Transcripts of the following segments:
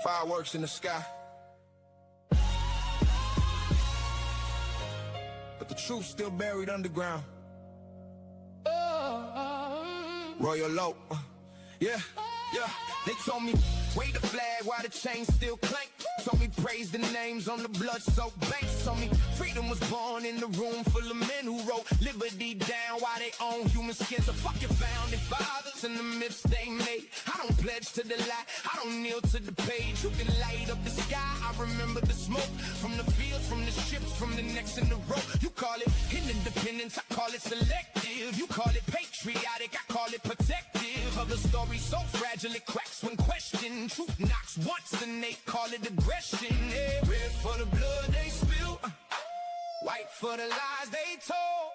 Fireworks in the sky, but the truth's still buried underground. Royal Oak, yeah. They told me, wave the flag while the chains still clank. Told me praise the names on the blood-soaked banks. Told me freedom was born in the room full of men who wrote liberty down while they own human skins. The fucking founding fathers and the myths they made. I don't pledge to the lie, I don't kneel to the page. You can light up the sky, I remember the smoke from the fields, from the ships, from the necks in the road. You call it independence, I call it selective. You call it patriotic, I call it protective. Other stories so fragile it cracks when questioned. Truth knocks once and they call it aggression. Yeah. Red for the blood they spill, white for the lies they told,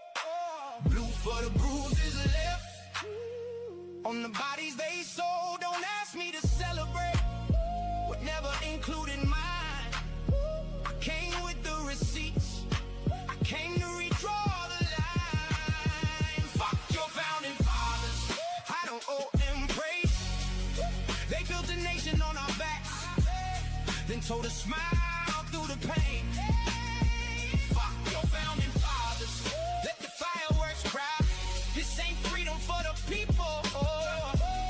blue for the bruises left on the bodies they sold. Don't ask me to celebrate what never included mine. I came with the receipts, I came to redraw the line. Fuck your founding fathers, I don't owe them praise. They built a nation on our backs, then told us smile through the pain. Fuck your founding fathers, let the fireworks cry. This ain't freedom for the people.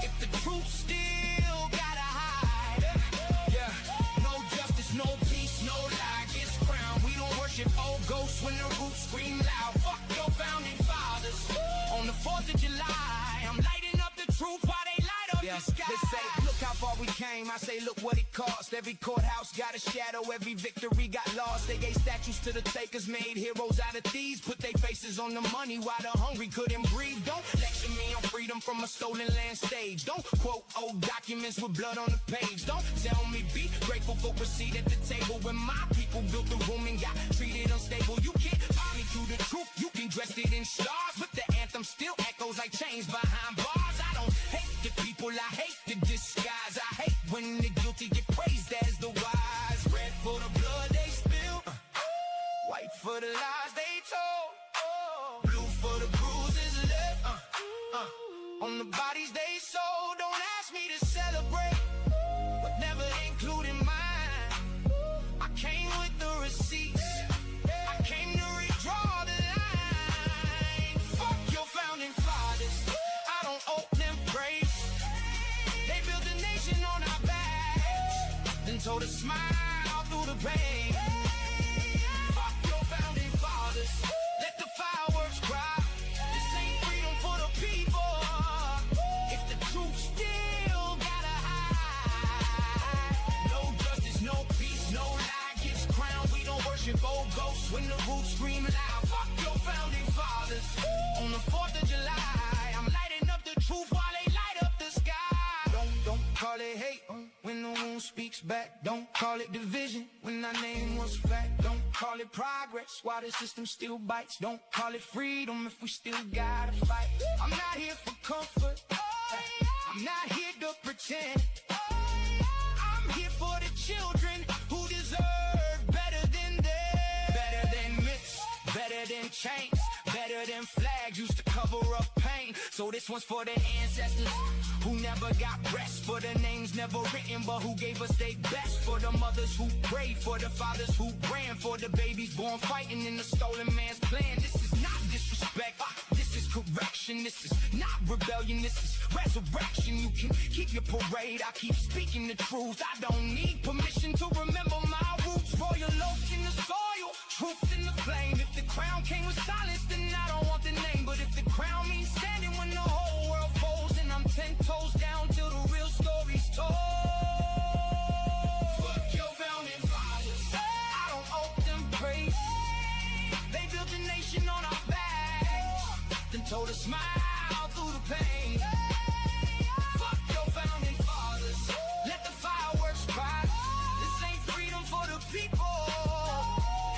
If the truth still gotta hide, yeah. No justice, no peace, no lie gets crowned. We don't worship old ghosts when the roots scream loud. Fuck your founding fathers. On the 4th of July, I'm lighting up the truth while they light up the sky. They say, look how far we came. I say, look what it cost. Every courthouse got a shadow, every victory got lost. They gave statues to the takers, made heroes out of thieves. Put their faces on the money while the hungry couldn't breathe. Don't lecture me on freedom from a stolen land stage. Don't quote old documents with blood on the page. Don't tell me be grateful for a seat at the table when my people built the room and got treated unstable. You can't buy me through the truth, you can dress it in stars, but the anthem still echoes like chains behind bars. I don't hate the people, I hate the disguise. I hate when the guilty get praised as the wise. Red for the blood they spill, white for the lies they told, blue for the bruises left on the bodies they sold. Don't ask me to celebrate what never included mine. I came with the receipts, I came to redraw the line. Fuck your founding fathers, I don't owe them praise. They built a nation on our backs, then told us smile through the pain. Fuck your founding fathers, let the fireworks cry. This ain't freedom for the people. If the truth still gotta hide, no justice, no peace, no lie gets crowned. We don't worship old ghosts when the roots scream loud. Fuck your founding fathers. On the 4th of July, I'm lighting up the truth while they light up the sky. Don't call it hate when the wound speaks back. Don't call it division when our name was fact. Don't call it progress while the system still bites. Don't call it freedom if we still gotta fight. I'm not here for comfort, I'm not here to pretend. I'm here for the children who deserve better than them. Better than myths, better than chains, better than flags used to cover up pain. So this one's for the ancestors who never got rest, for the names never written but who gave us their best, for the mothers who prayed, for the fathers who ran, for the babies born fighting in the stolen man's plan. This is not disrespect, this is correction. This is not rebellion, this is resurrection. You can keep your parade, I keep speaking the truth. I don't need permission to remember my roots. Royal oak in the soil, truth in the flame. If the crown came with silence, then I don't want the name. But if the crown means standing when the whole world falls, then I'm 10 toes down till the real story's told. Fuck your founding fathers, I don't owe them praise. They built a nation on our backs, then told us smile through the pain. Fuck your founding fathers, let the fireworks cry. This ain't freedom for the people.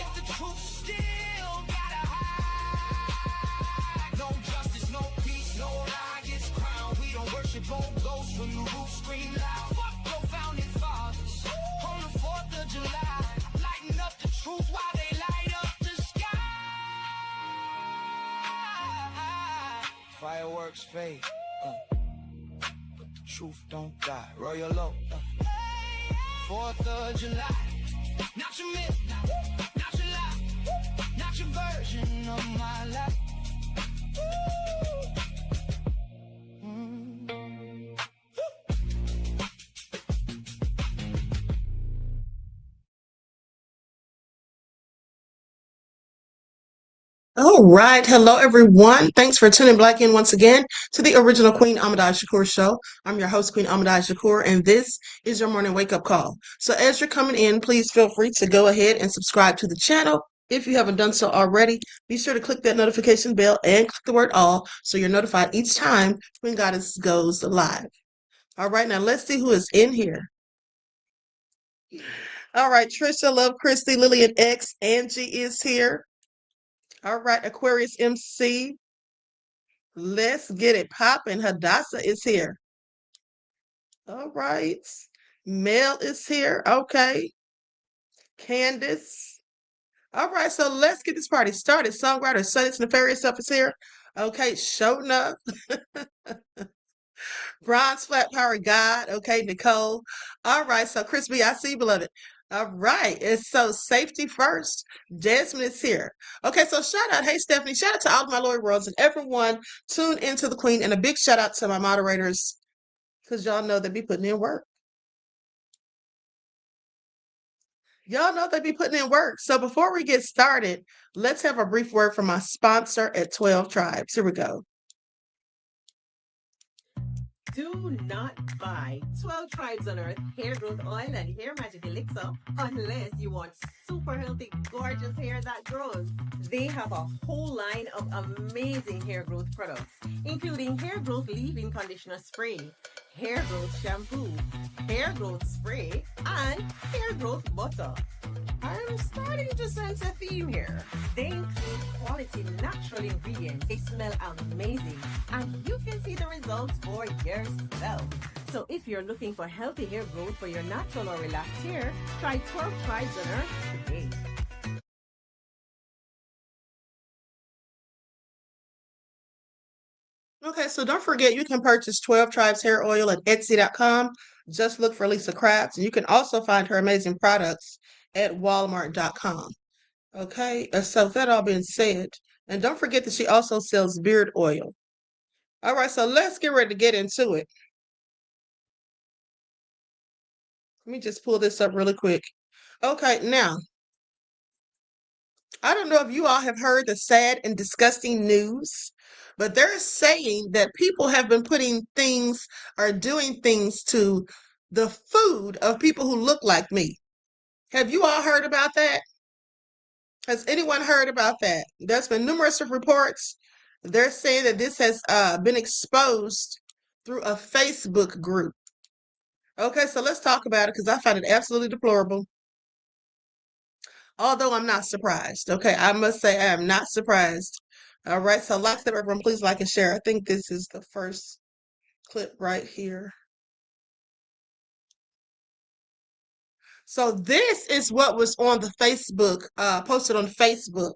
If the truth still gotta hide, no justice, no peace, no lie gets crowned. We don't worship old ghosts when the roots scream loud. Fuck your founding fathers. On the 4th of July, lighting up the truth while they light up the sky. Fireworks fade, but the truth don't die. Royal Oak, 4th of July. Not your midnight, not your lie, not your version of my life. All right. Hello, everyone. Thanks for tuning back in once again to the original Queen Amadai Shakur show. I'm your host, Queen Amadai Shakur, and this is your morning wake up call. So as you're coming in, please feel free to go ahead and subscribe to the channel. If you haven't done so already, be sure to click that notification bell and click the word all so you're notified each time Queen Goddess goes live. All right. Now let's see who is in here. All right. Trisha, Love, Christy, Lillian X, Angie is here. All right. Aquarius MC. Let's get it popping. Hadassah is here. All right. Mel is here. Okay. Candace. All right. So let's get this party started. Songwriter Sunny's Nefarious Stuff is here. Okay. Showing up. Bronze Flat Power God. Okay. Nicole. All right. So Crispy, I see you, beloved. All right. It's so safety first. Jasmine is here. Okay. So shout out. Hey, Stephanie. Shout out to all of my loyal worlds and everyone tuned into the Queen. And a big shout out to my moderators, because y'all know they be putting in work. Y'all know they be putting in work. So before we get started, let's have a brief word from my sponsor at 12 Tribes. Here we go. Do not buy 12 Tribes on Earth hair growth oil and hair magic elixir unless you want super healthy, gorgeous hair that grows. They have a whole line of amazing hair growth products, including hair growth leave-in conditioner spray, hair growth shampoo, hair growth spray, and hair growth butter. I'm starting to sense a theme here. They include quality natural ingredients. They smell amazing, and you can see the results for yourself. So if you're looking for healthy hair growth for your natural or relaxed hair, try 12 Tribes on Earth today. Okay, so don't forget you can purchase 12 Tribes hair oil at Etsy.com. Just look for Lisa Crafts, and you can also find her amazing products at Walmart.com. Okay, so that all being said, and don't forget that she also sells beard oil. All right, so let's get ready to get into it. Let me just pull this up really quick. Okay, now, I don't know if you all have heard the sad and disgusting news, but they're saying that people have been putting things or doing things to the food of people who look like me. Have you all heard about that? Has anyone heard about that? There's been numerous reports. They're saying that this has been exposed through a Facebook group. Okay, so let's talk about it because I find it absolutely deplorable. Although I'm not surprised. Okay, I must say I am not surprised. All right, so like that, everyone, please like and share. I think this is the first clip right here. So this is what was on the Facebook, posted on Facebook.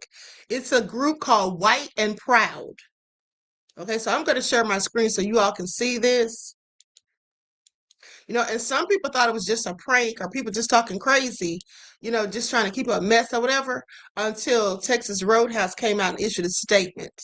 It's a group called White and Proud. Okay, so I'm going to share my screen so you all can see this. You know, and some people thought it was just a prank or people just talking crazy, you know, just trying to keep up a mess or whatever, until Texas Roadhouse came out and issued a statement.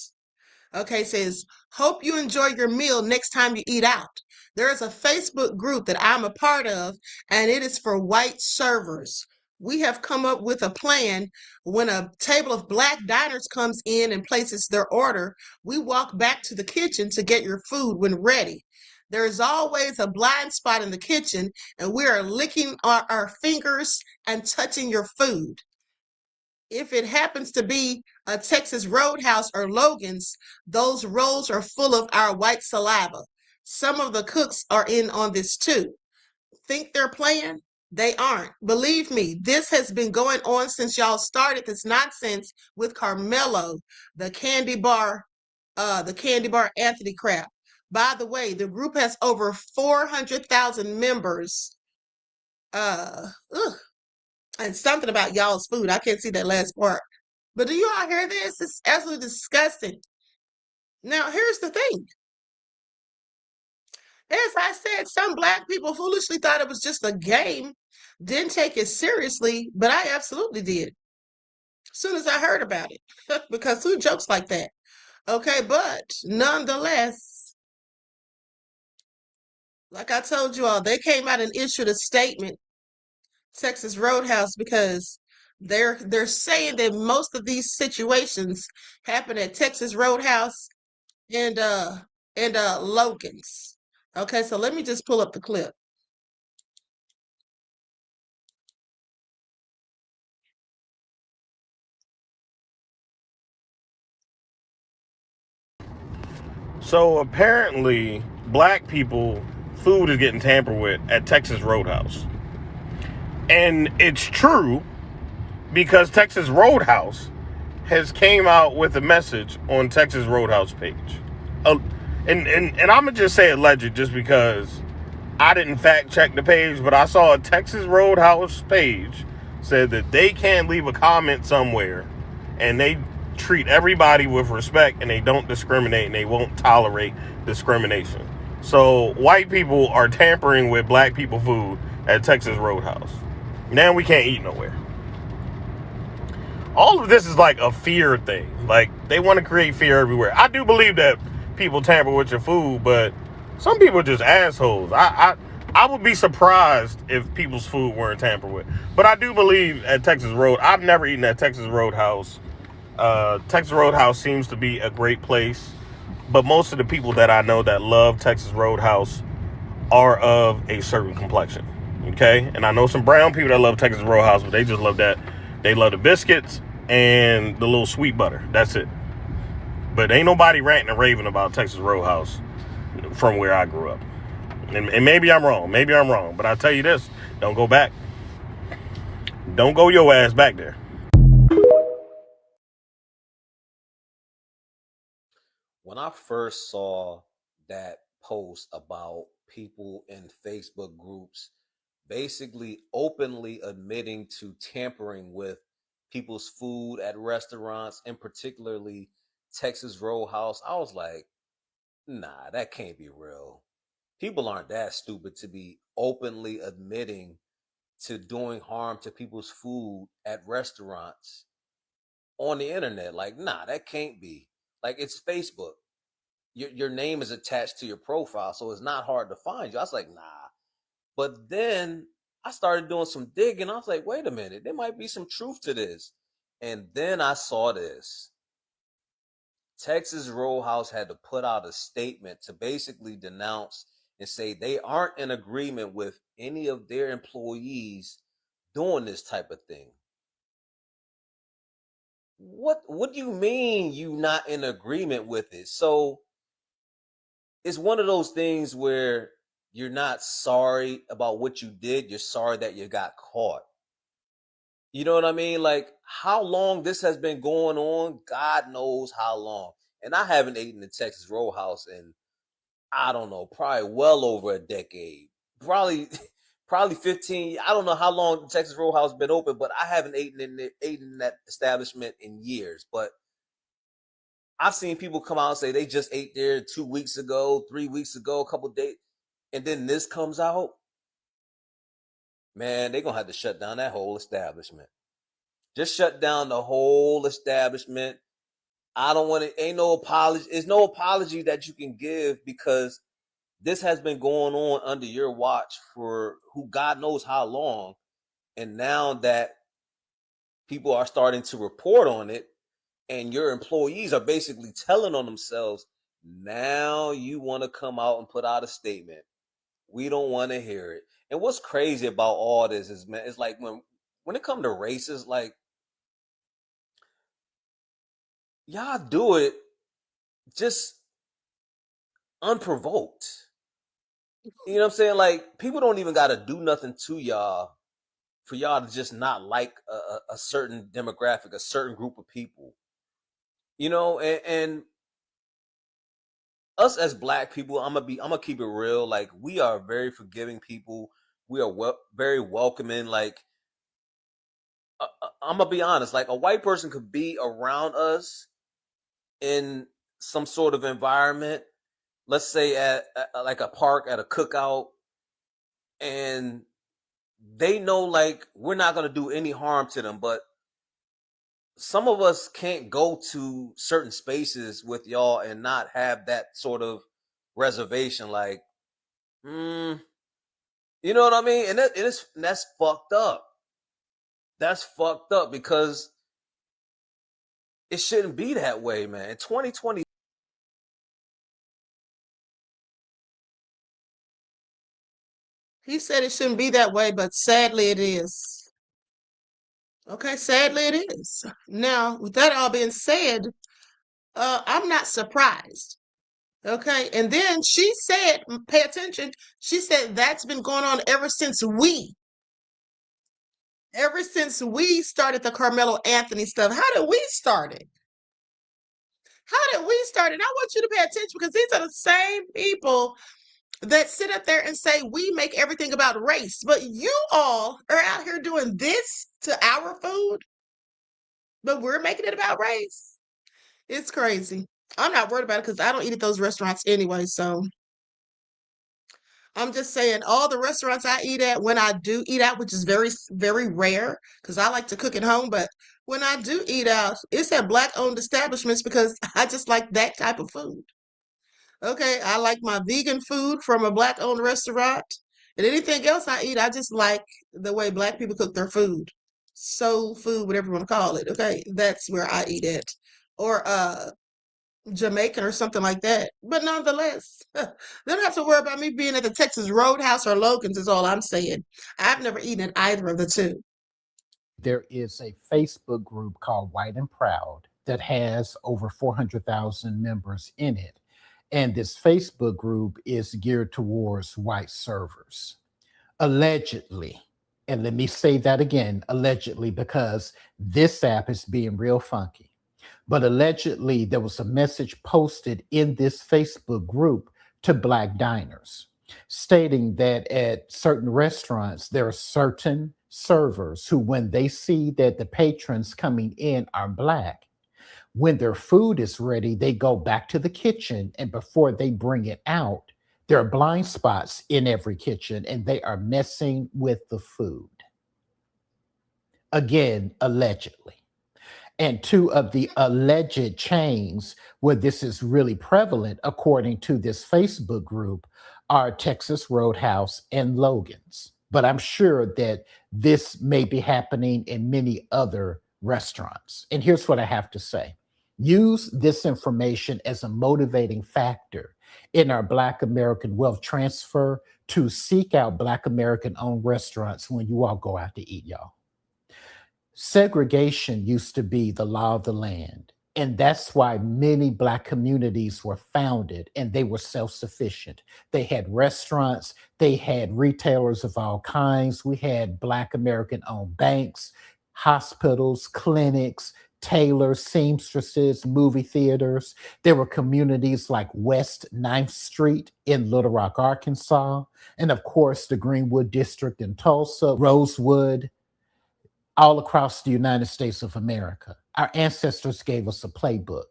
Okay, says, hope you enjoy your meal next time you eat out. There is a Facebook group that I'm a part of, and it is for white servers. We have come up with a plan. When a table of black diners comes in and places their order, we walk back to the kitchen to get your food when ready. There is always a blind spot in the kitchen, and we are licking our fingers and touching your food. If it happens to be a Texas Roadhouse or Logan's, those rolls are full of our white saliva. Some of the cooks are in on this too. Think they're playing? They aren't. Believe me, this has been going on since y'all started this nonsense with Carmelo, the candy bar Anthony crap. By the way, the group has over 400,000 members. And something about y'all's food. I can't see that last part. But do you all hear this? It's absolutely disgusting. Now, here's the thing. As I said, some black people foolishly thought it was just a game, didn't take it seriously, but I absolutely did. As soon as I heard about it, because who jokes like that? Okay, but nonetheless, like I told you all, they came out and issued a statement, Texas Roadhouse, because they're saying that most of these situations happen at Texas Roadhouse and Logan's. Okay, so let me just pull up the clip. So apparently, black people food is getting tampered with at Texas Roadhouse. And it's true because Texas Roadhouse has came out with a message on Texas Roadhouse page. And I'm going to just say alleged just because I didn't fact check the page, but I saw a Texas Roadhouse page said that they can't leave a comment somewhere and they treat everybody with respect and they don't discriminate and they won't tolerate discrimination. So white people are tampering with black people food at Texas Roadhouse. Now we can't eat nowhere. All of this is like a fear thing. Like they want to create fear everywhere. I do believe that people tamper with your food, but some people are just assholes. I would be surprised if people's food weren't tampered with. But I do believe at Texas Road, I've never eaten at Texas Roadhouse. Texas Roadhouse seems to be a great place, but most of the people that I know that love Texas Roadhouse are of a certain complexion. Okay, and I know some brown people that love Texas Roadhouse, but they just love that. They love the biscuits and the little sweet butter. That's it. But ain't nobody ranting and raving about Texas Roadhouse from where I grew up. And maybe I'm wrong. Maybe I'm wrong. But I'll tell you this. Don't go back. Don't go your ass back there. When I first saw that post about people in Facebook groups basically openly admitting to tampering with people's food at restaurants, and particularly Texas Roadhouse, I was like, nah, that can't be real. People aren't that stupid to be openly admitting to doing harm to people's food at restaurants on the internet. Like, nah, that can't be. Like, it's Facebook. Your name is attached to your profile, so it's not hard to find you. I was like, nah. But then I started doing some digging. I was like, wait a minute, there might be some truth to this. And then I saw this. Texas Roadhouse had to put out a statement to basically denounce and say they aren't in agreement with any of their employees doing this type of thing. What do you mean you not in agreement with it? So it's one of those things where you're not sorry about what you did, you're sorry that you got caught. You know what I mean? Like how long this has been going on, God knows how long. And I haven't eaten the Texas Roadhouse in, I don't know, probably well over a decade. Probably probably 15. I don't know how long the Texas Roadhouse been open, but I haven't eaten that establishment in years. But I've seen people come out and say they just ate there 2 weeks ago, 3 weeks ago, a couple days, and then this comes out. Man, they're gonna have to shut down that whole establishment. Just shut down the whole establishment. I don't want to. Ain't no apology. There's no apology that you can give because this has been going on under your watch for who God knows how long, and now that people are starting to report on it, and your employees are basically telling on themselves, now you want to come out and put out a statement. We don't want to hear it. And what's crazy about all this is, man, it's like when it comes to races, like y'all do it just unprovoked. You know what I'm saying? Like people don't even got to do nothing to y'all for y'all to just not like a certain demographic, a certain group of people. You know, and us as black people, I'm gonna keep it real. Like we are very forgiving people. We are very welcoming. Like I'm gonna be honest. Like a white person could be around us in some sort of environment, let's say at like a park at a cookout, and they know like we're not going to do any harm to them, but some of us can't go to certain spaces with y'all and not have that sort of reservation, like, you know what I mean? And that's fucked up. That's fucked up because it shouldn't be that way, man. In 2020, He said it shouldn't be that way, but sadly it is. Okay, sadly it is. Now, with that all being said, I'm not surprised. Okay, and then she said, pay attention, she said that's been going on ever since we started the Carmelo Anthony stuff. How did we start it? How did we start it? I want you to pay attention because these are the same people that sit up there and say we make everything about race, but you all are out here doing this to our food, but we're making it about race. It's crazy. I'm not worried about it because I don't eat at those restaurants anyway, so I'm just saying all the restaurants I eat at, when I do eat out, which is very, very rare because I like to cook at home, but when I do eat out, it's at Black owned establishments because I just like that type of food. Okay, I like my vegan food from a Black owned restaurant. And anything else I eat, I just like the way Black people cook their food. Soul food, whatever you want to call it. Okay, that's where I eat at. Or Jamaican or something like that. But nonetheless, they don't have to worry about me being at the Texas Roadhouse or Logan's, is all I'm saying. I've never eaten at either of the two. There is a Facebook group called White and Proud that has over 400,000 members in it. And this Facebook group is geared towards white servers. Allegedly, and let me say that again, allegedly, because this app is being real funky. But allegedly, there was a message posted in this Facebook group to Black diners stating that at certain restaurants, there are certain servers who, when they see that the patrons coming in are Black, when their food is ready, they go back to the kitchen, and before they bring it out, there are blind spots in every kitchen and they are messing with the food. Again, allegedly. And two of the alleged chains where this is really prevalent, according to this Facebook group, are Texas Roadhouse and Logan's. But I'm sure that this may be happening in many other restaurants. And here's what I have to say. Use this information as a motivating factor in our Black American wealth transfer to seek out Black American owned restaurants when you all go out to eat, y'all. Segregation used to be the law of the land. And that's why many Black communities were founded and they were self-sufficient. They had restaurants, they had retailers of all kinds. We had Black American owned banks, hospitals, clinics, tailors, seamstresses, movie theaters. There were communities like West 9th Street in Little Rock, Arkansas. And of course, the Greenwood District in Tulsa, Rosewood, all across the United States of America. Our ancestors gave us a playbook.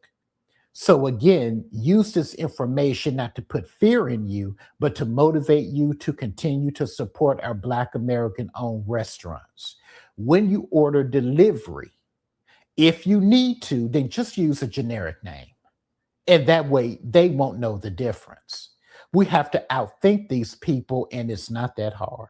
So again, use this information not to put fear in you, but to motivate you to continue to support our Black American owned restaurants. When you order delivery, if you need to, then just use a generic name. And that way they won't know the difference. We have to outthink these people, and it's not that hard.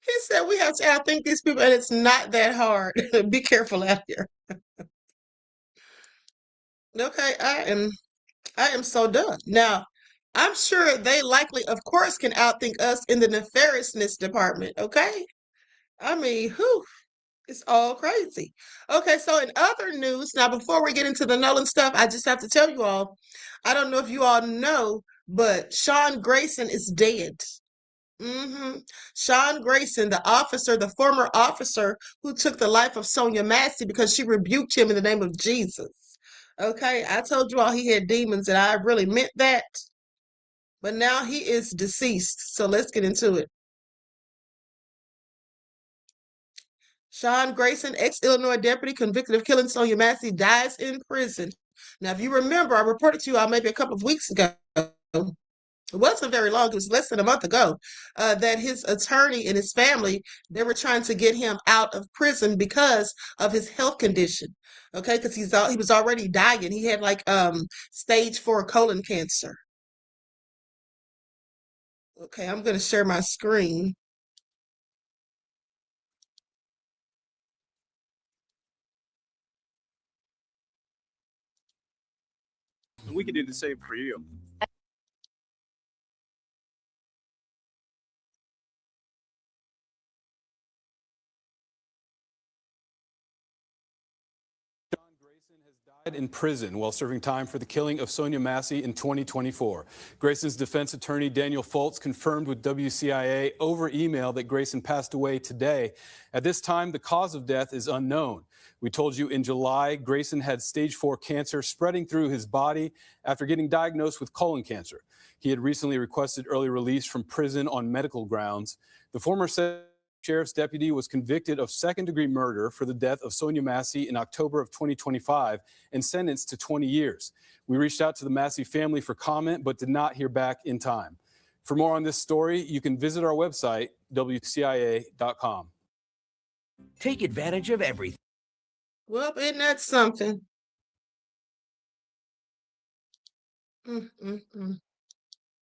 He said we have to outthink these people, and it's not that hard. Be careful out here. Okay, I am so done. Now, I'm sure they likely, of course, can outthink us in the nefariousness department. Okay, I mean, whew, it's all crazy. Okay, so in other news, now before we get into the Nolan stuff, I just have to tell you all, I don't know if you all know, but Sean Grayson is dead. Sean Grayson, the officer, the former officer who took the life of Sonia Massey because she rebuked him in the name of Jesus. Okay, I told you all he had demons, and I really meant that. But now he is deceased. So let's get into it. Sean Grayson, ex-Illinois deputy convicted of killing Sonia Massey, dies in prison. Now, if you remember, I reported to you all maybe a couple of weeks ago. It wasn't very long, it was less than a month ago, that his attorney and his family, they were trying to get him out of prison because of his health condition. Okay, because he was already dying. He had like stage 4 colon cancer. Okay, I'm going to share my screen. We can do the same for you. Sean Grayson has died in prison while serving time for the killing of Sonia Massey in 2024. Grayson's defense attorney, Daniel Foltz, confirmed with WCIA over email that Grayson passed away today. At this time, the cause of death is unknown. We told you in July, Grayson had stage 4 cancer spreading through his body after getting diagnosed with colon cancer. He had recently requested early release from prison on medical grounds. The former sheriff's deputy was convicted of second-degree murder for the death of Sonia Massey in October of 2025 and sentenced to 20 years. We reached out to the Massey family for comment, but did not hear back in time. For more on this story, you can visit our website, WCIA.com. Take advantage of everything. Well, isn't that something?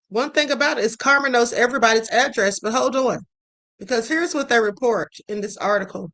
One thing about it is Karma knows everybody's address, but hold on, because here's what they report in this article.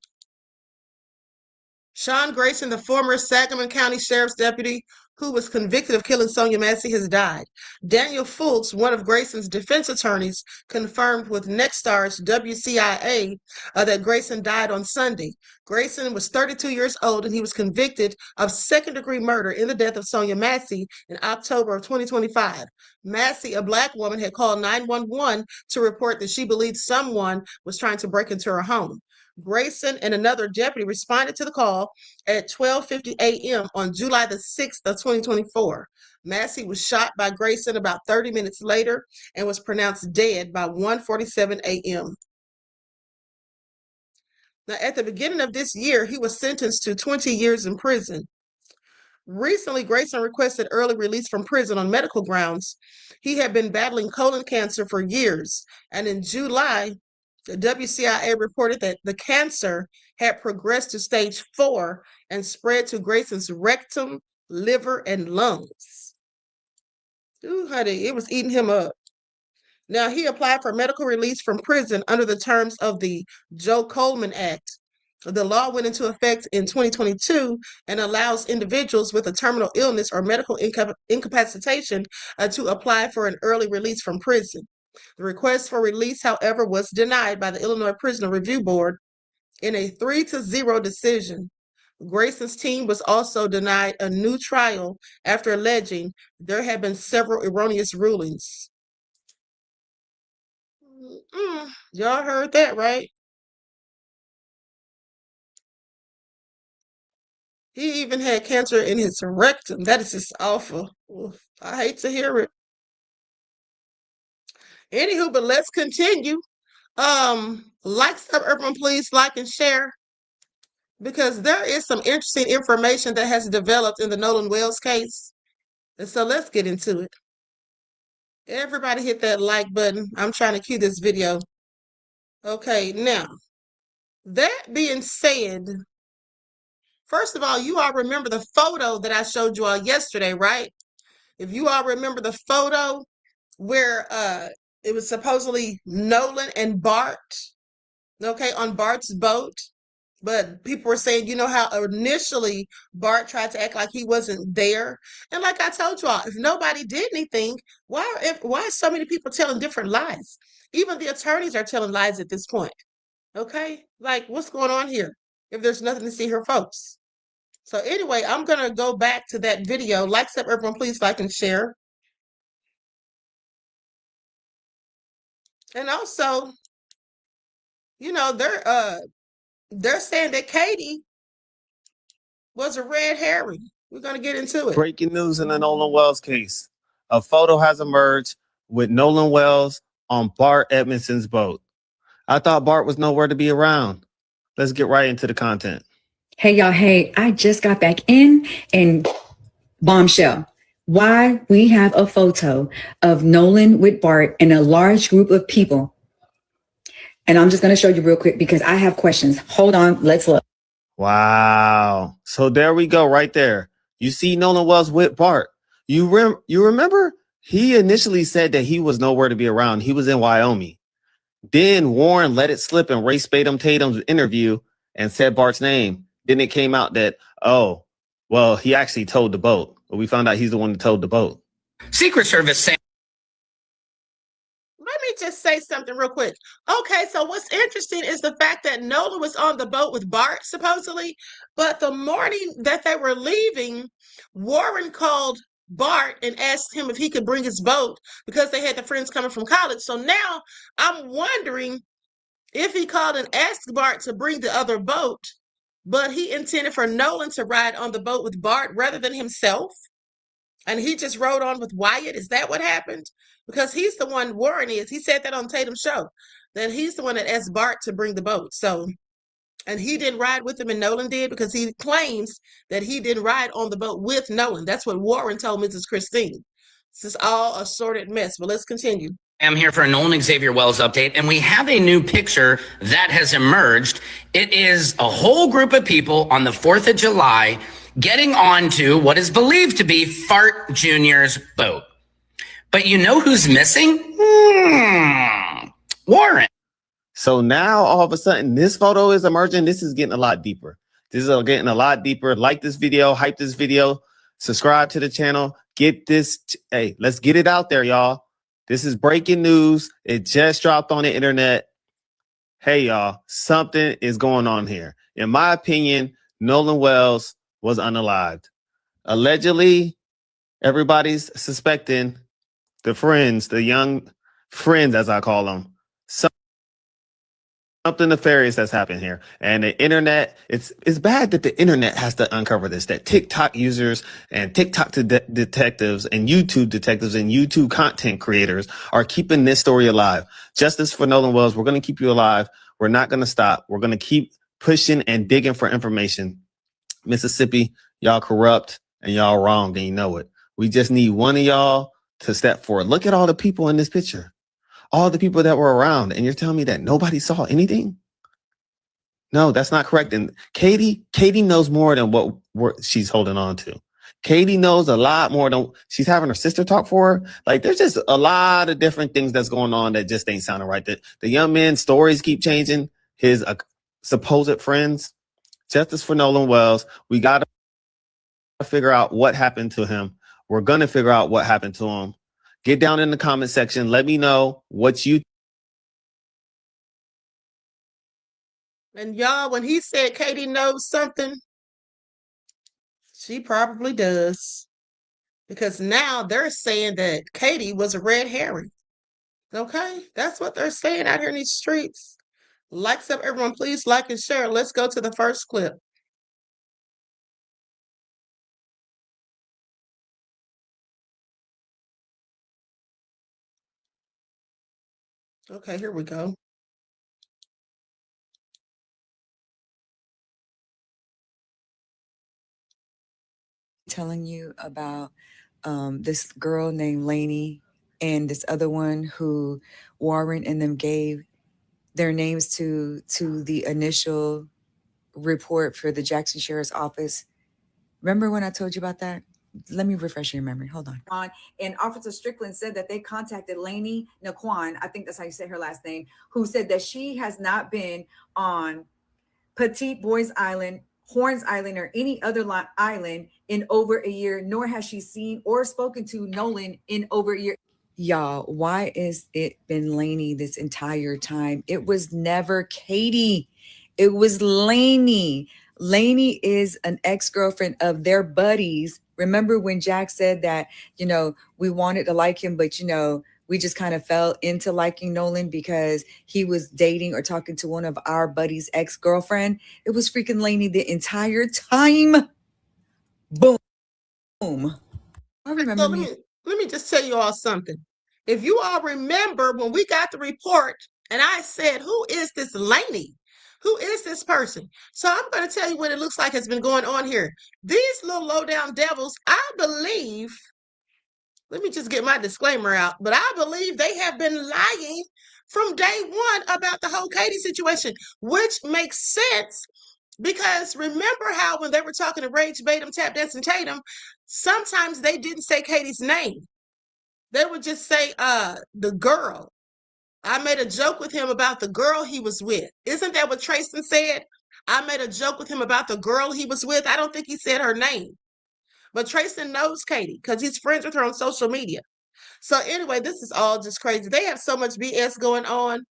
Sean Grayson, the former Sangamon County Sheriff's deputy who was convicted of killing Sonia Massey, has died. Daniel Foltz, one of Grayson's defense attorneys, confirmed with Nexstar's WCIA that Grayson died on Sunday. Grayson was 32 years old and he was convicted of second-degree murder in the death of Sonia Massey in October of 2025. Massey, a Black woman, had called 911 to report that she believed someone was trying to break into her home. Grayson and another deputy responded to the call at 12:50 a.m. on July the 6th of 2024. Massey was shot by Grayson about 30 minutes later and was pronounced dead by 1:47 a.m. Now, at the beginning of this year, he was sentenced to 20 years in prison. Recently, Grayson requested early release from prison on medical grounds. He had been battling colon cancer for years, and in July, the WCIA reported that the cancer had progressed to stage 4 and spread to Grayson's rectum, liver, and lungs. Ooh, honey, it was eating him up. Now, he applied for medical release from prison under the terms of the Joe Coleman Act. The law went into effect in 2022 and allows individuals with a terminal illness or medical incapacitation to apply for an early release from prison. The request for release, however, was denied by the Illinois Prisoner Review Board in a 3-0 decision. Grayson's team was also denied a new trial after alleging there had been several erroneous rulings. Y'all heard that, right? He even had cancer in his rectum. That is just awful. I hate to hear it. Anywho, but let's continue. Like, sub, urban, please like and share, because there is some interesting information that has developed in the Nolan Wells case. And so let's get into it. Everybody hit that like button. I'm trying to cue this video. Okay, now, that being said, first of all, you all remember the photo that I showed you all yesterday, right? If you all remember the photo where it was supposedly Nolan and Bart, okay, on Bart's boat. But people were saying, you know how initially Bart tried to act like he wasn't there? And like I told you all, if nobody did anything, why are so many people telling different lies? Even the attorneys are telling lies at this point. Okay? Like, what's going on here if there's nothing to see here, folks? So anyway, I'm going to go back to that video. Like, sub, everyone, please like and share. And also, you know, they're saying that Katie was a red herring. We're going to get into it. Breaking news in the Nolan Wells case. A photo has emerged with Nolan Wells on Bart Edmondson's boat. I thought Bart was nowhere to be around. Let's get right into the content. Hey, y'all. Hey, I just got back in and bombshell. Why we have a photo of Nolan with Bart and a large group of people. And I'm just going to show you real quick because I have questions. Hold on. Let's look. Wow. So there we go right there. You see Nolan Wells with Bart. You remember he initially said that he was nowhere to be around. He was in Wyoming. Then Warren let it slip and Ray Spadum Tatum's interview and said Bart's name. Then it came out that, oh, well, he actually towed the boat. But we found out he's the one that towed the boat. Secret Service saying. Let me just say something real quick. Okay, so what's interesting is the fact that Nolan was on the boat with Bart, supposedly, but the morning that they were leaving, Warren called Bart and asked him if he could bring his boat because they had the friends coming from college. So now I'm wondering if he called and asked Bart to bring the other boat, but he intended for Nolan to ride on the boat with Bart rather than himself. And he just rode on with Wyatt. Is that what happened? Because he's the one, Warren is. He said that on Tatum's show, that he's the one that asked Bart to bring the boat. So, and he didn't ride with him and Nolan did because he claims that he didn't ride on the boat with Nolan. That's what Warren told Mrs. Christine. This is all a sorted mess, but let's continue. I'm here for a Nolan Xavier Wells update, and we have a new picture that has emerged. It is a whole group of people on the 4th of July getting onto what is believed to be Fart Jr.'s boat. But you know who's missing? Warren. So now all of a sudden this photo is emerging. This is getting a lot deeper. This is getting a lot deeper. Like this video, hype this video, subscribe to the channel. Get this. Hey, let's get it out there, y'all. This is breaking news. It just dropped on the internet. Hey, y'all, something is going on here. In my opinion, Nolan Wells was unalived. Allegedly, everybody's suspecting the friends, the young friends, as I call them, something nefarious that's happened here. And the internet, it's bad that the internet has to uncover this, that TikTok users and TikTok detectives and YouTube content creators are keeping this story alive. Justice for Nolan Wells. We're going to keep you alive. We're not going to stop. We're going to keep pushing and digging for information. Mississippi, y'all corrupt and y'all wrong and you know it. We just need one of y'all to step forward. Look at all the people in this picture. All the people that were around, and you're telling me that nobody saw anything? No, that's not correct. And Katie knows more than what she's holding on to. Katie knows a lot more than she's having her sister talk for her. Like, there's just a lot of different things that's going on that just ain't sounding right. The young man's stories keep changing. His supposed friends. Justice for Nolan Wells. We got to figure out what happened to him. We're going to figure out what happened to him. Get down in the comment section. Let me know what you. And y'all, when he said Katie knows something, she probably does. Because now they're saying that Katie was a red herring. Okay? That's what they're saying out here in these streets. Likes up, everyone. Please like and share. Let's go to the first clip. Okay, here we go. Telling you about this girl named Lainey and this other one who Warren and them gave their names to the initial report for the Jackson Sheriff's Office. Remember when I told you about that? Let me refresh your memory. Hold on. And Officer Strickland said that they contacted Lainey Naquan, I think that's how you say her last name, who said that she has not been on Petite Boys Island, Horns Island, or any other island in over a year, nor has she seen or spoken to Nolan in over a year. Y'all, why is it been Lainey this entire time? It was never Katie. It was Lainey. Lainey is an ex-girlfriend of their buddies. Remember when Jack said that, we wanted to like him, but, we just kind of fell into liking Nolan because he was dating or talking to one of our buddies' ex-girlfriend. It was freaking Lainey the entire time. Boom. I remember So let me just tell you all something. If you all remember when we got the report and I said, who is this Lainey? Who is this person? So I'm going to tell you what it looks like has been going on here. These little low down devils, I believe, let me just get my disclaimer out, but I believe they have been lying from day one about the whole Katie situation, which makes sense because remember how when they were talking to Rage Batum, Tap Dancing Tatum, sometimes they didn't say Katie's name. They would just say the girl. I made a joke with him about the girl he was with. Isn't that what Trayson said? I made a joke with him about the girl he was with. I don't think he said her name. But Trayson knows Katie because he's friends with her on social media. So anyway, this is all just crazy. They have so much BS going on.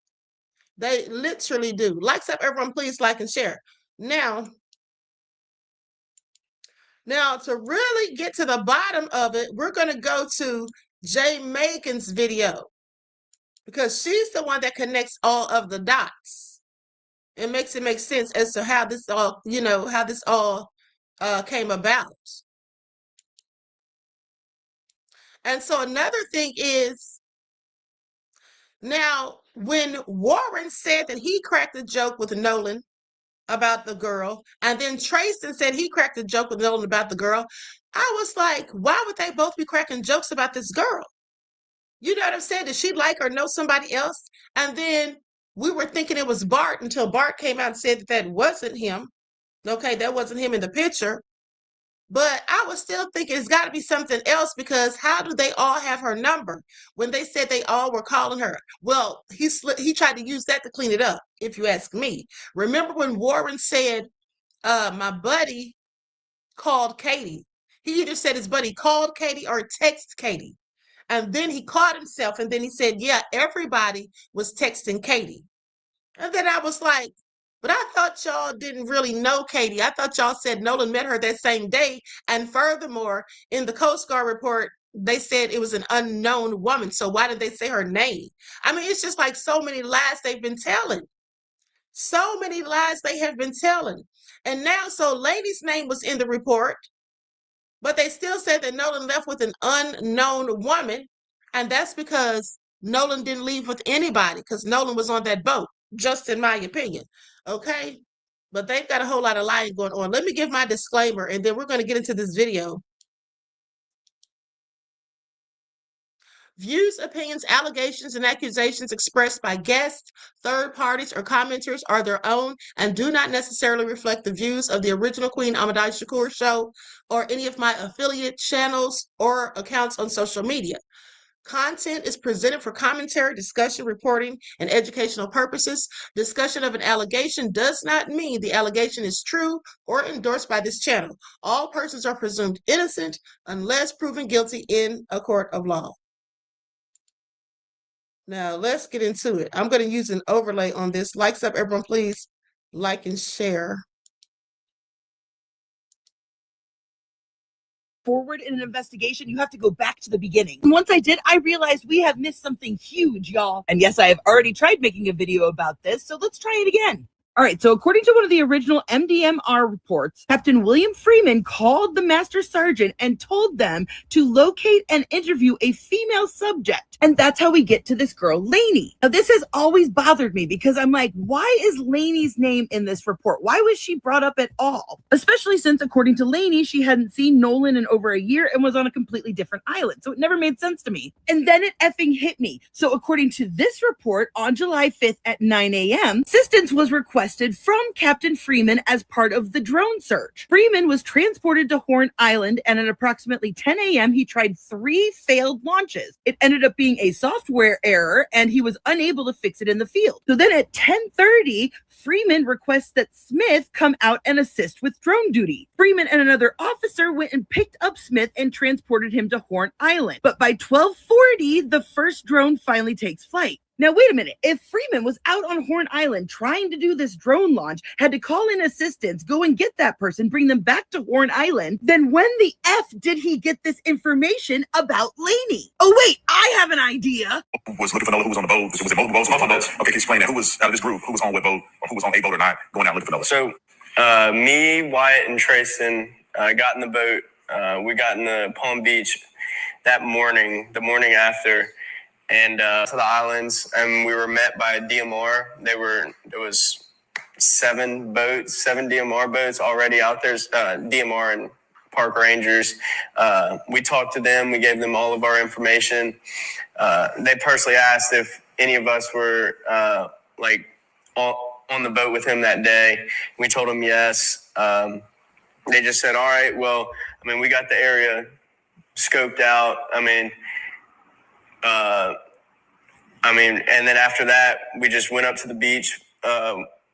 They literally do. Likes up, everyone. Please like and share. Now to really get to the bottom of it, we're going to go to Jay Megan's video because she's the one that connects all of the dots. It makes it make sense as to how this all, how this all came about. And so another thing is, now when Warren said that he cracked a joke with Nolan about the girl, and then Trayson said he cracked a joke with Nolan about the girl, I was like, why would they both be cracking jokes about this girl? You know what I'm saying? Did she like or know somebody else? And then we were thinking it was Bart until Bart came out and said that that wasn't him. Okay, that wasn't him in the picture. But I was still thinking it's got to be something else because how do they all have her number when they said they all were calling her? Well, he tried to use that to clean it up, if you ask me. Remember when Warren said, my buddy called Katie? He either said his buddy called Katie or texted Katie. And then he caught himself and then he said, yeah, everybody was texting Katie. And then I was like, but I thought y'all didn't really know Katie. I thought y'all said Nolan met her that same day. And furthermore, in the Coast Guard report, they said it was an unknown woman. So why did they say her name? I mean, it's just like so many lies they've been telling. So many lies they have been telling. And now, so Lady's name was in the report, but they still said that Nolan left with an unknown woman. And that's because Nolan didn't leave with anybody because Nolan was on that boat, just in my opinion. Okay? But they've got a whole lot of lying going on. Let me give my disclaimer and then we're going to get into this video. Views, opinions, allegations, and accusations expressed by guests, third parties, or commenters are their own and do not necessarily reflect the views of the original Queen Amadai Shakur Show or any of my affiliate channels or accounts on social media. Content is presented for commentary, discussion, reporting, and educational purposes. Discussion of an allegation does not mean the allegation is true or endorsed by this channel. All persons are presumed innocent unless proven guilty in a court of law. Now, let's get into it. I'm going to use an overlay on this. Likes up, everyone, please like and share. Forward in an investigation, you have to go back to the beginning. And once I did, I realized we have missed something huge, y'all. And yes, I have already tried making a video about this, so let's try it again. All right, so according to one of the original MDMR reports, Captain William Freeman called the Master Sergeant and told them to locate and interview a female subject. And that's how we get to this girl, Lainey. Now, this has always bothered me because I'm like, why is Lainey's name in this report? Why was she brought up at all? Especially since, according to Lainey, she hadn't seen Nolan in over a year and was on a completely different island. So it never made sense to me. And then it effing hit me. So according to this report, on July 5th at 9 a.m., assistance was requested from Captain Freeman as part of the drone search. Freeman was transported to Horn Island, and at approximately 10 a.m., he tried 3 failed launches. It ended up being a software error, and he was unable to fix it in the field. So then at 10:30, Freeman requests that Smith come out and assist with drone duty. Freeman and another officer went and picked up Smith and transported him to Horn Island. But by 12:40, the first drone finally takes flight. Now, wait a minute. If Freeman was out on Horn Island trying to do this drone launch, had to call in assistance, go and get that person, bring them back to Horn Island, then when the F did he get this information about Lainey? Oh, wait, I have an idea. Was looking for Nola, who was on the boat. Was it multiple boats? Multiple boats. Okay, explain that. Who was out of this group? Who was on what boat? Or who was on a boat or not going out looking for Nola? So, me, Wyatt, and Grayson got in the boat. We got in the Palm Beach that morning, the morning after, and to the islands, and we were met by DMR. There was 7 DMR boats already out there, DMR and park rangers. We talked to them. We gave them all of our information. They personally asked if any of us were on the boat with him that day. We told them yes. They just said, all right, well, I mean, we got the area scoped out. And then after that, we just went up to the beach.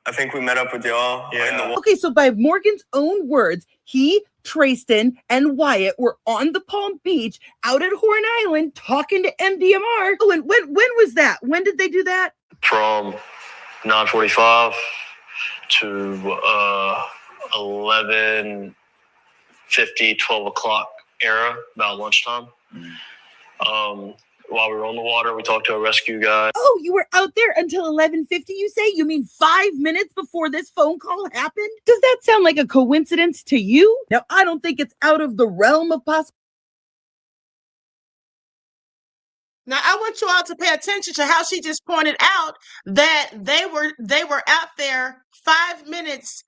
I think we met up with y'all. Yeah. Okay, so by Morgan's own words, he, Trayson, and Wyatt were on the Palm Beach out at Horn Island talking to MDMR. Oh, and when was that? When did they do that? From 9:45 to 11:50, 12 o'clock era, about lunchtime. While we were on the water, we talked to a rescue guy. Oh, you were out there until 11:50, you say? You mean 5 minutes before this phone call happened? Does that sound like a coincidence to you? Now, I don't think it's out of the realm of possibility. Now, I want you all to pay attention to how she just pointed out that they were out there 5 minutes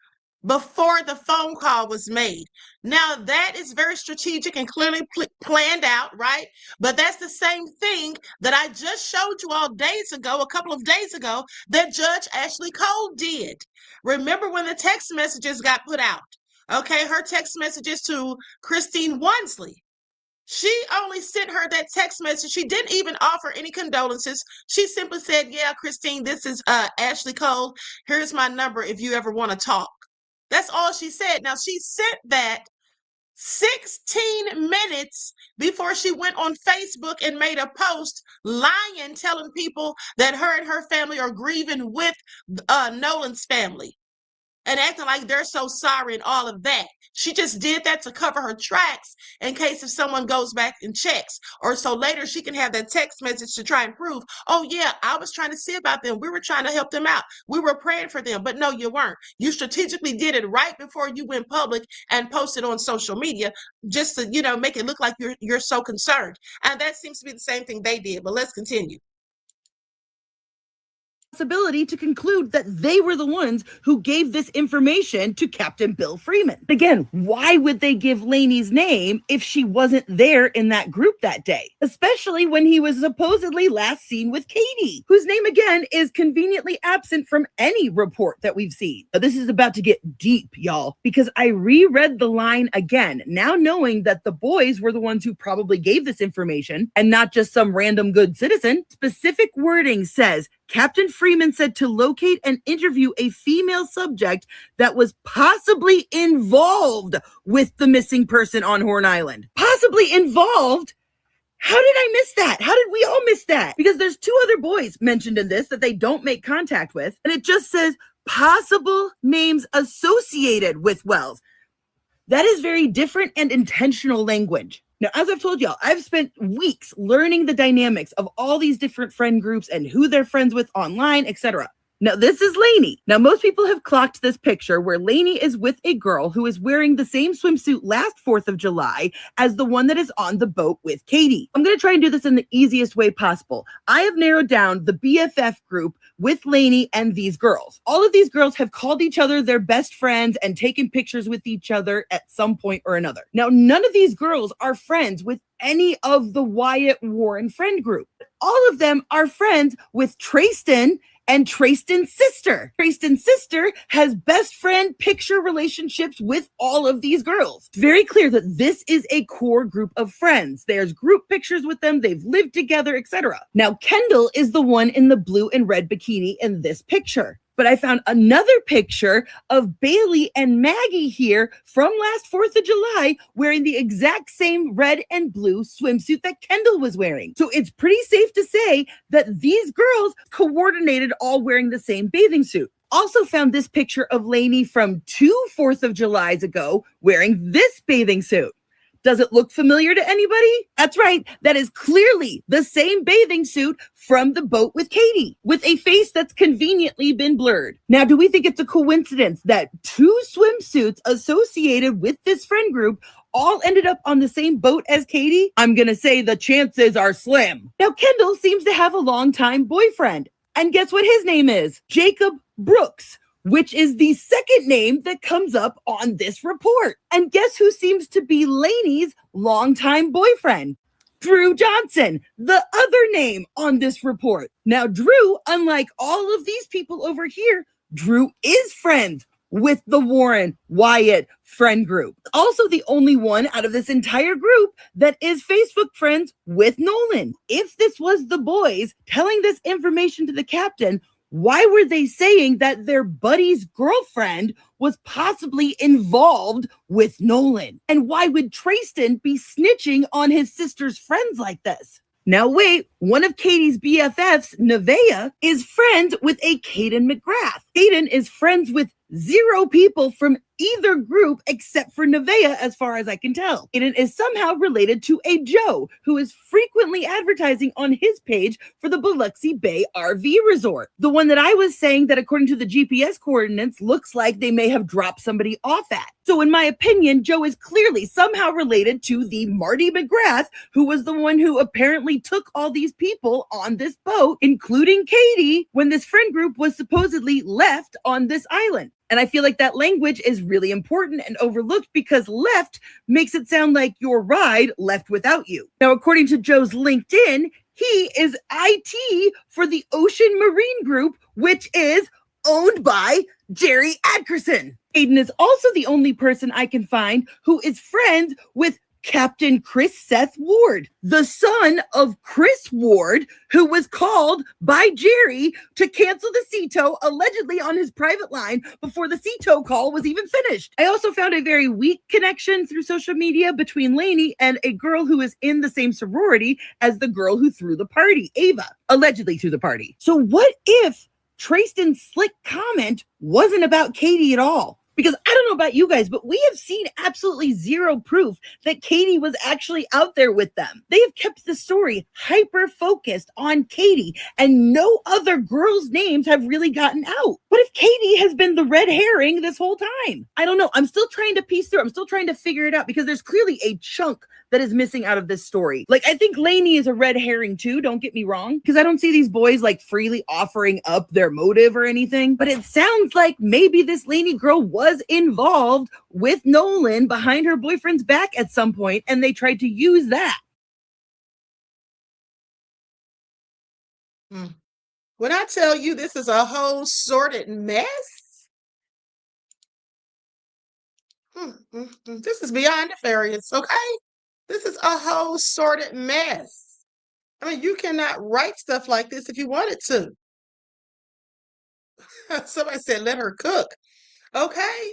before the phone call was made. Now, that is very strategic and clearly planned out, right? But that's the same thing that I just showed you all a couple of days ago, that Judge Ashley Cole did. Remember when the text messages got put out? Okay, her text messages to Christine Wansley. She only sent her that text message. She didn't even offer any condolences. She simply said, yeah, Christine, this is Ashley Cole. Here's my number if you ever want to talk. That's all she said. Now, she sent that 16 minutes before she went on Facebook and made a post lying, telling people that her and her family are grieving with Nolan's family and acting like they're so sorry and all of that. She just did that to cover her tracks in case if someone goes back and checks. Or so later she can have that text message to try and prove, oh yeah, I was trying to see about them. We were trying to help them out. We were praying for them. But no, you weren't. You strategically did it right before you went public and posted on social media just to, make it look like you're so concerned. And that seems to be the same thing they did. But let's continue. Possibility to conclude that they were the ones who gave this information to Captain Bill Freeman. Again, why would they give Lainey's name if she wasn't there in that group that day? Especially when he was supposedly last seen with Katie, whose name again is conveniently absent from any report that we've seen. But this is about to get deep, y'all, because I reread the line again, now knowing that the boys were the ones who probably gave this information and not just some random good citizen. Specific wording says, Captain Freeman said to locate and interview a female subject that was possibly involved with the missing person on Horn Island. Possibly involved? How did I miss that? How did we all miss that? Because there's 2 other boys mentioned in this that they don't make contact with, and it just says possible names associated with Wells. That is very different and intentional language. Now, as I've told y'all, I've spent weeks learning the dynamics of all these different friend groups and who they're friends with online, etc. Now, this is Lainey. Now, most people have clocked this picture where Lainey is with a girl who is wearing the same swimsuit last 4th of July as the one that is on the boat with Katie. I'm going to try and do this in the easiest way possible. I have narrowed down the BFF group with Lainey and these girls. All of these girls have called each other their best friends and taken pictures with each other at some point or another. Now, none of these girls are friends with any of the Wyatt Warren friend group. All of them are friends with Trayson and Trayston's sister. Trayston's sister has best friend picture relationships with all of these girls. It's very clear that this is a core group of friends. There's group pictures with them. They've lived together, etc. Now, Kendall is the one in the blue and red bikini in this picture. But I found another picture of Bailey and Maggie here from last 4th of July wearing the exact same red and blue swimsuit that Kendall was wearing. So it's pretty safe to say that these girls coordinated all wearing the same bathing suit. Also found this picture of Lainey from 2 4th of Julys ago wearing this bathing suit. Does it look familiar to anybody? That's right. That is clearly the same bathing suit from the boat with Katie, with a face that's conveniently been blurred. Now, do we think it's a coincidence that 2 swimsuits associated with this friend group all ended up on the same boat as Katie? I'm going to say the chances are slim. Now, Kendall seems to have a longtime boyfriend. And guess what his name is? Jacob Brooks, which is the second name that comes up on this report. And guess who seems to be Lainey's longtime boyfriend? Drew Johnson, the other name on this report. Now, Drew, unlike all of these people over here, Drew is friends with the Warren Wyatt friend group. Also the only one out of this entire group that is Facebook friends with Nolan. If this was the boys telling this information to the captain, why were they saying that their buddy's girlfriend was possibly involved with Nolan? And why would Trayston be snitching on his sister's friends like this? Now wait, one of Katie's BFFs, Nevaeh, is friends with a Caden McGrath. Caden is friends with 0 people from either group except for Nevaeh, as far as I can tell. Caden is somehow related to a Joe who is frequently advertising on his page for the Biloxi Bay RV Resort. The one that I was saying that according to the GPS coordinates looks like they may have dropped somebody off at. So in my opinion, Joe is clearly somehow related to the Marty McGrath, who was the one who apparently took all these people on this boat, including Katie, when this friend group was supposedly left on this island. And I feel like that language is really important and overlooked because left makes it sound like your ride left without you. Now, according to Joe's LinkedIn, he is IT for the Ocean Marine Group, which is owned by Jerry Adkerson. Aiden is also the only person I can find who is friends with Captain Chris Seth Ward, the son of Chris Ward, who was called by Jerry to cancel the sea tow allegedly on his private line before the sea tow call was even finished. I also found a very weak connection through social media between Lainey and a girl who is in the same sorority as the girl who threw the party, Ava, allegedly threw the party. So what if Trayston's slick comment wasn't about Katie at all? Because I don't know about you guys, but we have seen absolutely 0 proof that Katie was actually out there with them. They have kept the story hyper focused on Katie and no other girls' names have really gotten out. What if Katie has been the red herring this whole time? I don't know. I'm still trying to piece through. I'm still trying to figure it out because there's clearly a chunk that is missing out of this story. Like, I think Lainey is a red herring too, don't get me wrong, because I don't see these boys like freely offering up their motive or anything, but it sounds like maybe this Lainey girl was involved with Nolan behind her boyfriend's back at some point, and they tried to use that. When I tell you this is a whole sorted mess, this is beyond nefarious, okay? This is a whole sorted mess. I mean, you cannot write stuff like this if you wanted to. Somebody said, let her cook. Okay.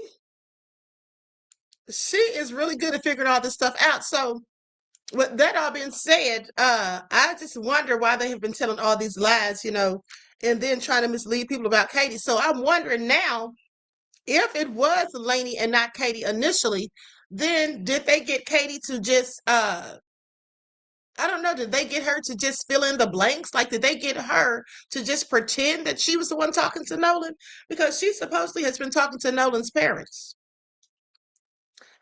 She is really good at figuring all this stuff out. So with that all being said, I just wonder why they have been telling all these lies, and then trying to mislead people about Katie. So I'm wondering now, if it was Lainey and not Katie initially, then did they get Katie to just I don't know, did they get her to just fill in the blanks? Like, did they get her to just pretend that she was the one talking to Nolan? Because she supposedly has been talking to Nolan's parents.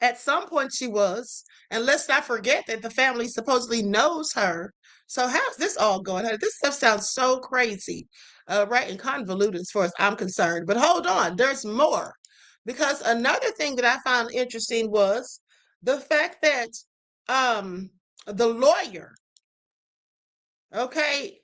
At some point she was, and let's not forget that the family supposedly knows her. So how's this all going? This stuff sounds so crazy, right, and convoluted as far as I'm concerned. But hold on, there's more. Because another thing that I found interesting was the fact that the lawyer, okay,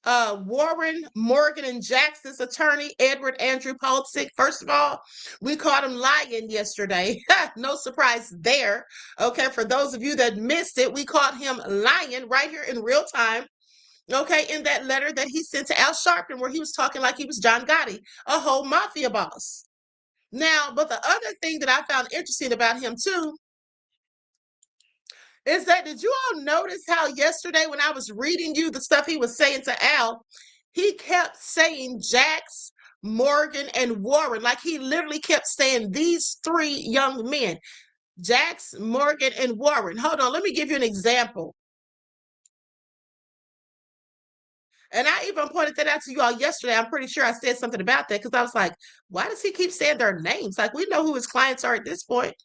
Warren, Morgan, and Jackson's attorney, Edward Andrew Polsick. First of all, we caught him lying yesterday. No surprise there. Okay, for those of you that missed it, we caught him lying right here in real time. Okay, in that letter that he sent to Al Sharpton, where he was talking like he was John Gotti, a whole mafia boss. Now, but the other thing that I found interesting about him too is that, did you all notice how yesterday when I was reading you the stuff he was saying to Al, he kept saying Jax, Morgan, and Warren. Like, he literally kept saying these 3 young men, Jax, Morgan, and Warren. Hold on, let me give you an example. And I even pointed that out to you all yesterday. I'm pretty sure I said something about that because I was like, why does he keep saying their names? Like, we know who his clients are at this point.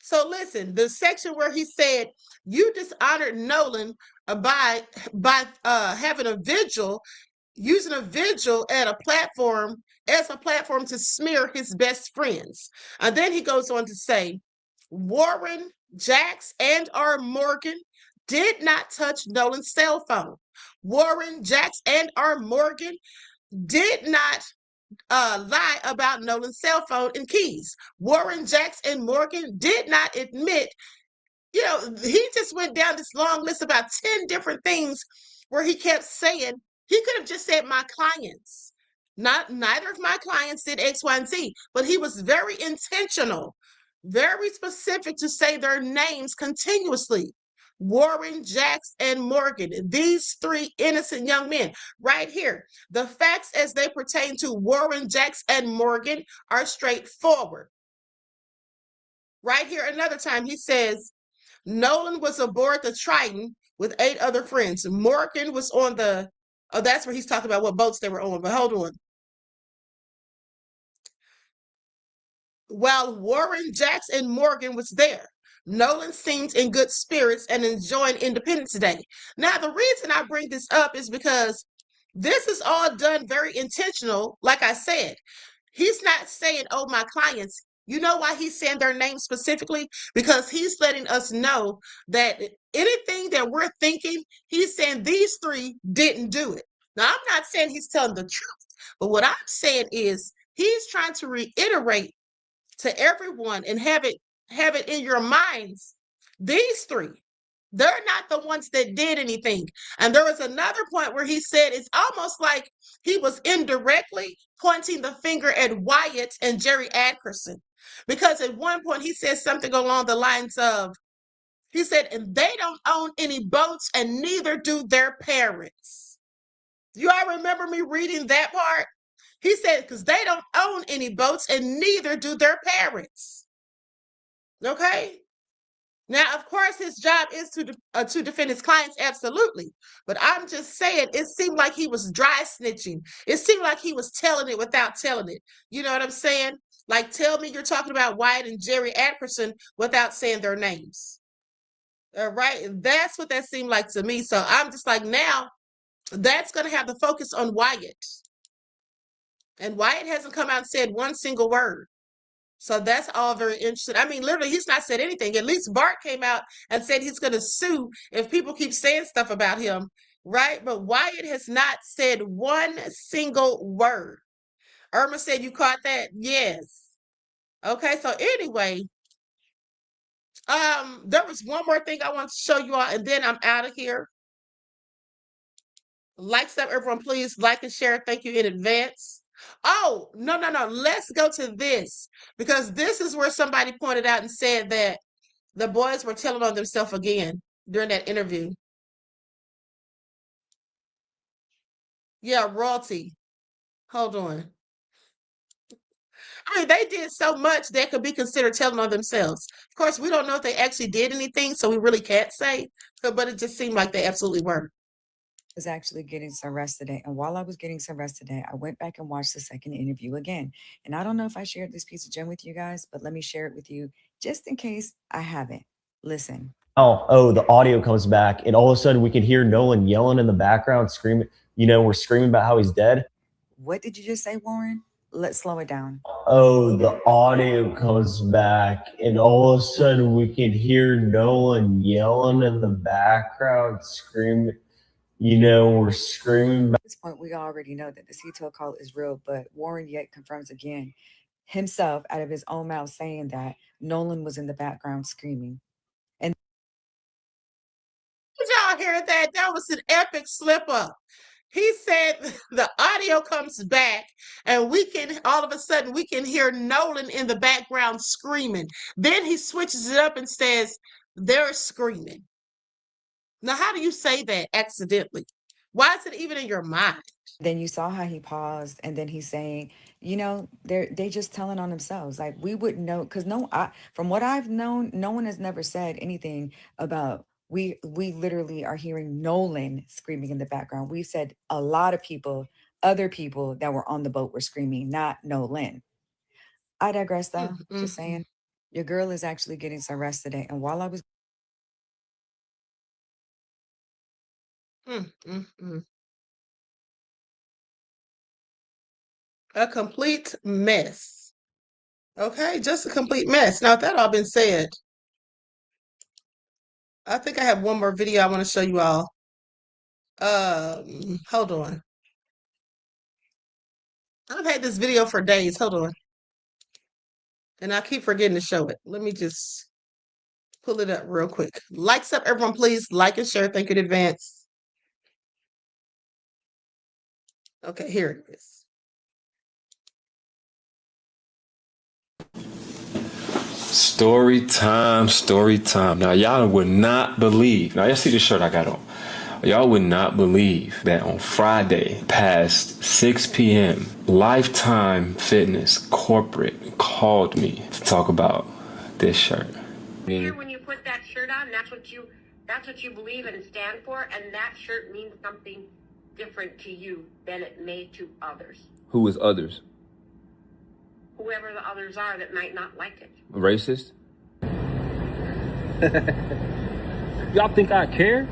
So listen, the section where he said, you dishonored Nolan by having a vigil, using a vigil at a platform as a platform to smear his best friends. And then he goes on to say, Warren, Jax, and R. Morgan did not touch Nolan's cell phone. Warren, Jax, and R. Morgan did not lie about Nolan's cell phone and keys. Warren, Jax, and Morgan did not admit, he just went down this long list about 10 different things where he kept saying, he could have just said my clients. Neither of my clients did X, Y, and Z, but he was very intentional, very specific to say their names continuously. Warren, Jax, and Morgan, these three innocent young men, right here. The facts as they pertain to Warren, Jax, and Morgan are straightforward. Right here, another time, he says, Nolan was aboard the Triton with 8 other friends. Morgan was on that's where he's talking about what boats they were on, but hold on. While Warren, Jax, and Morgan was there, Nolan seemed in good spirits and enjoying Independence Day. Now, the reason I bring this up is because this is all done very intentional. Like I said, he's not saying, oh, my clients. You know why he's saying their names specifically? Because he's letting us know that anything that we're thinking, he's saying these 3 didn't do it. Now, I'm not saying he's telling the truth, but what I'm saying is he's trying to reiterate to everyone and have it in your minds. These 3, they're not the ones that did anything. And there was another point where he said it's almost like he was indirectly pointing the finger at Wyatt and Jerry Atkerson. Because at one point he said something along the lines of, he said, and they don't own any boats and neither do their parents. You all remember me reading that part? He said, because they don't own any boats and neither do their parents. Okay? Now, of course, his job is to defend his clients, absolutely. But I'm just saying, it seemed like he was dry snitching. It seemed like he was telling it without telling it. You know what I'm saying? Like, tell me you're talking about Wyatt and Jerry Atkerson without saying their names. All right? That's what that seemed like to me. So I'm just like, now, that's going to have the focus on Wyatt. And Wyatt hasn't come out and said one single word. So that's all very interesting. I mean, literally, he's not said anything. At least Bart came out and said he's going to sue if people keep saying stuff about him, right? But Wyatt has not said one single word. Irma said, you caught that? Yes. Okay, so anyway, there was one more thing I want to show you all, and then I'm out of here. Like stuff, everyone, please like and share. Thank you in advance. Oh, no. Let's go to this, because this is where somebody pointed out and said that the boys were telling on themselves again during that interview. Yeah, royalty. Hold on. I mean, they did so much that could be considered telling on themselves. Of course, we don't know if they actually did anything, so we really can't say, but it just seemed like they absolutely were. Was actually getting some rest today. And while I was getting some rest today, I went back and watched the second interview again. And I don't know if I shared this piece of gem with you guys, but let me share it with you just in case I haven't. Listen. Oh, the audio comes back, and all of a sudden we can hear Nolan yelling in the background, screaming, we're screaming about how he's dead. What did you just say, Warren? Let's slow it down. Oh, the audio comes back, and all of a sudden we can hear Nolan yelling in the background, screaming, we're screaming. At this point, we already know that the CTO call is real, but Warren yet confirms again himself out of his own mouth saying that Nolan was in the background screaming. And did y'all hear that? That was an epic slip up. He said the audio comes back and all of a sudden we can hear Nolan in the background screaming. Then he switches it up and says, they're screaming. Now, how do you say that accidentally? Why is it even in your mind? Then you saw how he paused, and then he's saying, they just telling on themselves. Like, we wouldn't know, because from what I've known, no one has never said anything about we literally are hearing Nolan screaming in the background. We've said a lot of people, other people that were on the boat were screaming, not Nolan. I digress, though. Just saying, your girl is actually getting some rest today. And while I was A complete mess. Okay, just a complete mess. Now, with that all been said, I think I have one more video I want to show you all. Hold on. I've had this video for days. Hold on. And I keep forgetting to show it. Let me just pull it up real quick. Likes up, everyone, please. Like and share. Thank you in advance. Okay, here it is. Story time, story time. Now, y'all would not believe. Now, y'all see the shirt I got on. Y'all would not believe that on Friday, past 6 p.m., Lifetime Fitness Corporate called me to talk about this shirt. Here, when you put that shirt on, that's what you believe and stand for, and that shirt means something different to you than it may to others. Who is others? Whoever the others are that might not like it. Racist? Y'all think I care?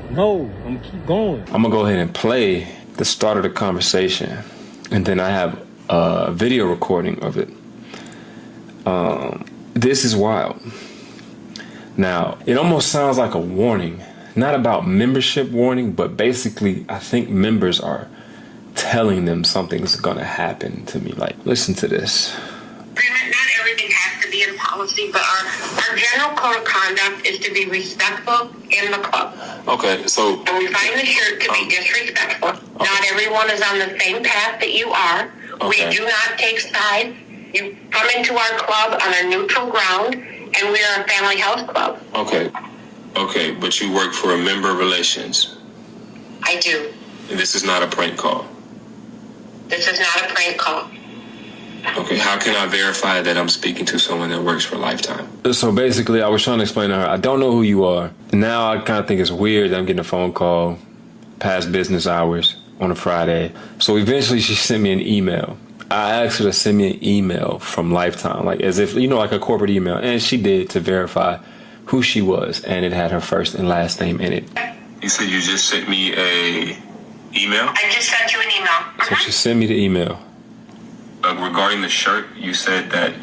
No, I'm gonna keep going. I'm gonna go ahead and play the start of the conversation, and then I have a video recording of it. This is wild. Now, it almost sounds like a warning, not about membership warning, but basically I think members are telling them something's gonna happen to me. Like, listen to this. Not everything has to be in policy, but our general code of conduct is to be respectful in the club. Okay, so... And we find the shirt to be disrespectful. Okay. Not everyone is on the same path that you are. Okay. We do not take sides. You come into our club on a neutral ground, and we are a family house club. Okay, but you work for a member relations. I do. And this is not a prank call. This is not a prank call. Okay, how can I verify that I'm speaking to someone that works for Lifetime? So basically, I was trying to explain to her, I don't know who you are. Now I kind of think it's weird that I'm getting a phone call past business hours on a Friday. So eventually she sent me an email. I asked her to send me an email from Lifetime, like as if, like a corporate email. And she did, to verify who she was. And it had her first and last name in it. You said you just sent me a email? I just sent you an email. So she sent me the email. Regarding the shirt, you said that,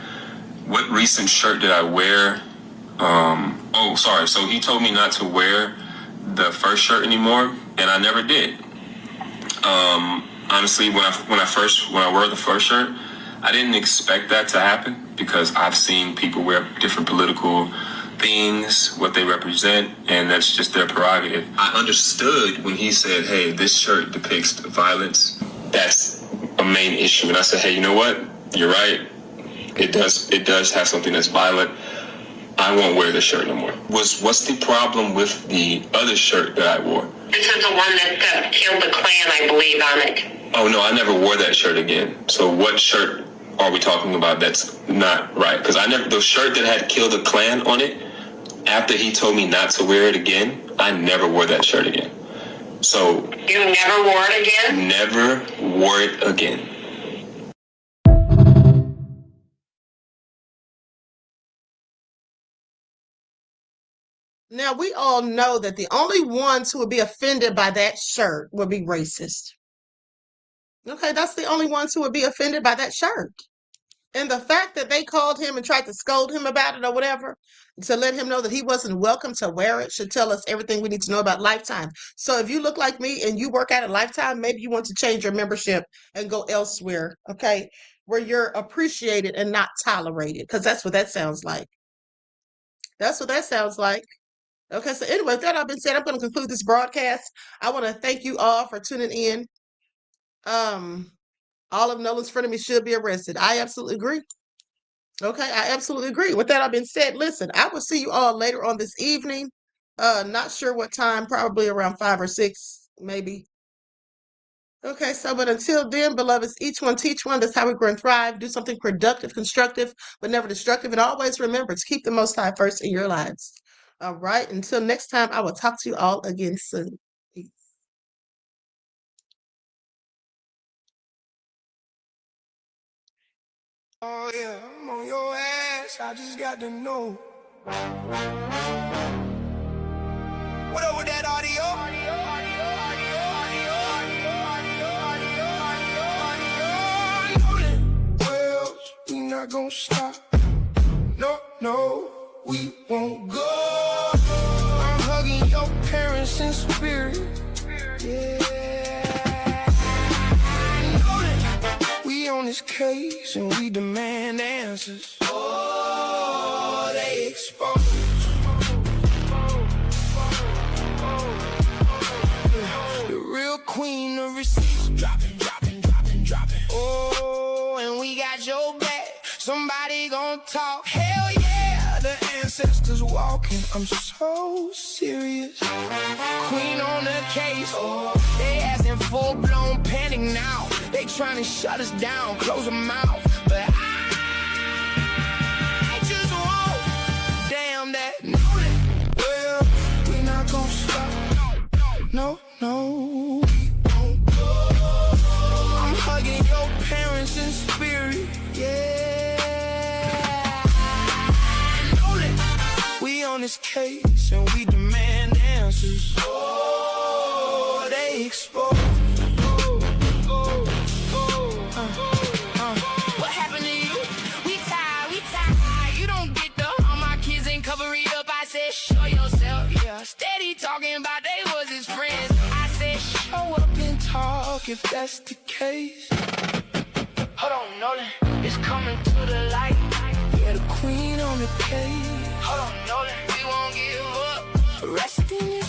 what recent shirt did I wear? Sorry. So he told me not to wear the first shirt anymore, and I never did. Honestly, when I wore the first shirt, I didn't expect that to happen because I've seen people wear different political things, what they represent, and that's just their prerogative. I understood when he said, hey, this shirt depicts violence. That's a main issue. And I said, hey, you know what? You're right. It does have something that's violent. I won't wear this shirt no more. What's the problem with the other shirt that I wore? This is the one that killed the Klan, I believe, on it. Oh, no, I never wore that shirt again. So what shirt are we talking about that's not right? Because the shirt that had killed the Klan on it, after he told me not to wear it again, I never wore that shirt again. So... You never wore it again? Never wore it again. Now, we all know that the only ones who would be offended by that shirt would be racist. Okay, that's the only ones who would be offended by that shirt. And the fact that they called him and tried to scold him about it or whatever, to let him know that he wasn't welcome to wear it, should tell us everything we need to know about Lifetime. So if you look like me and you work at a Lifetime, maybe you want to change your membership and go elsewhere, okay, where you're appreciated and not tolerated, because that's what that sounds like. That's what that sounds like. Okay, so anyway, with that all been said, I'm going to conclude this broadcast. I want to thank you all for tuning in. All of Nolan's frenemies should be arrested. I absolutely agree. Okay, I absolutely agree. With that all been said, listen, I will see you all later on this evening. Not sure what time, probably around 5 or 6, maybe. Okay, so but until then, beloveds, each one teach one. That's how we grow and thrive. Do something productive, constructive, but never destructive. And always remember to keep the Most High first in your lives. All right, until next time, I will talk to you all again soon. Peace. Oh yeah, I'm on your ass, I just got to know. What up with that audio? gonna stop. No, no, we won't go. I'm hugging your parents in spirit. Yeah, I know that we on this case and we demand answers. Oh, they expose. The real queen of receipts dropping. Oh, and we got your back. Somebody gon' talk. Hell yeah, the ancestors walking. I'm so serious. Queen on the case. Oh, they asking full-blown panic now. They trying to shut us down, close our mouth. But I just won't. Damn that. Well, we not gon' stop. No, no. Hugging your parents in spirit, yeah. I know that we on this case and we demand answers. Oh, they expose. What happened to you? We tired. You don't get the all my kids ain't cover it up. I said, show yourself, yeah. Steady talking about they was his friends. I said, show up and talk if that's the case. Hold on, Nolan, it's coming to the light. Yeah, the queen on the case. Hold on, Nolan, we won't give up. Resting